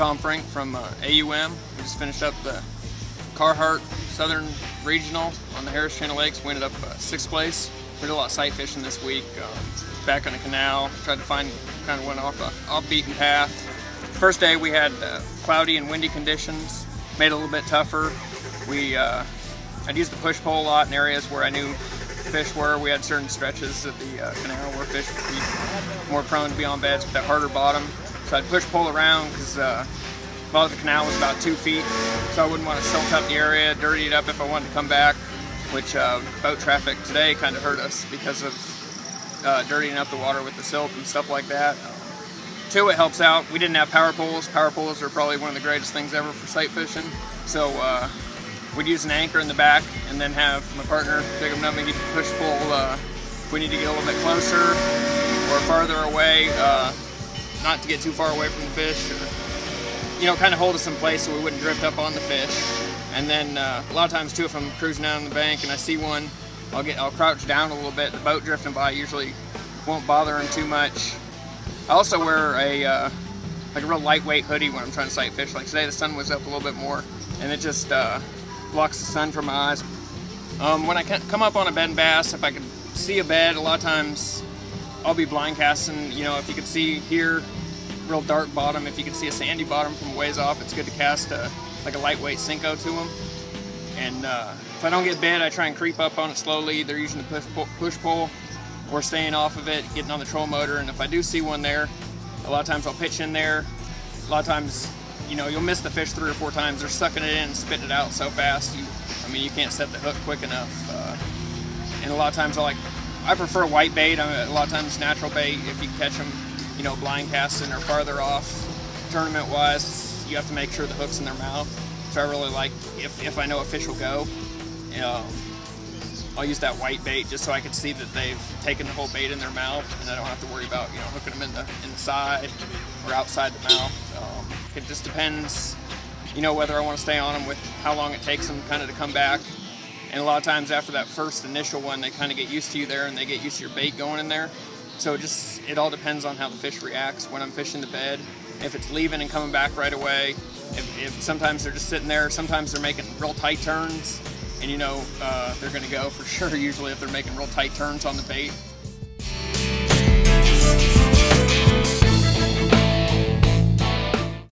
Tom Frank from AUM. We just finished up the Carhartt Southern Regional on the Harris Chain of Lakes. We ended up 6th place. We did a lot of sight fishing this week. Back on the canal, tried to find, kind of went off the off-beaten path. First day we had cloudy and windy conditions, made it a little bit tougher. I'd used the push pole a lot in areas where I knew fish were. We had certain stretches of the canal where fish would be more prone to be on beds with that harder bottom. So I'd push pole around because a lot of the canal was about 2 feet, so I wouldn't want to silt up the area, dirty it up if I wanted to come back, which boat traffic today kind of hurt us because of dirtying up the water with the silt and stuff like that. Two, it helps out. We didn't have power poles. Power poles are probably one of the greatest things ever for sight fishing. So we'd use an anchor in the back and then have my partner take them up, maybe push pull if we need to get a little bit closer or farther away, not to get too far away from the fish, or, you know, kind of hold us in place so we wouldn't drift up on the fish. And then a lot of times too, if I'm cruising down the bank and I see one, I'll crouch down a little bit. The boat drifting by usually won't bother him too much. I also wear like a real lightweight hoodie when I'm trying to sight fish. Like today the sun was up a little bit more and it just blocks the sun from my eyes. When I come up on a bed and bass, if I can see a bed, a lot of times I'll be blind casting. You know, if you can see here, real dark bottom, if you can see a sandy bottom from a ways off, it's good to cast like a lightweight Cinco to them. And if I don't get bit, I try and creep up on it slowly, either using the push pole or staying off of it, getting on the troll motor. And if I do see one there, a lot of times I'll pitch in there. A lot of times, you know, you'll miss the fish 3 or 4 times. They're sucking it in and spitting it out so fast. I mean, you can't set the hook quick enough. And a lot of times I prefer white bait. A lot of times natural bait, if you catch them, you know, blind casting or farther off. Tournament wise, you have to make sure the hook's in their mouth. So I really like, if I know a fish will go, I'll use that white bait just so I can see that they've taken the whole bait in their mouth, and I don't have to worry about, you know, hooking them in the side or outside the mouth. It just depends, you know, whether I want to stay on them with how long it takes them kind of to come back. And a lot of times after that first initial one, they kind of get used to you there and they get used to your bait going in there. So it all depends on how the fish reacts when I'm fishing the bed. If it's leaving and coming back right away, if sometimes they're just sitting there, sometimes they're making real tight turns, and you know they're going to go for sure usually if they're making real tight turns on the bait.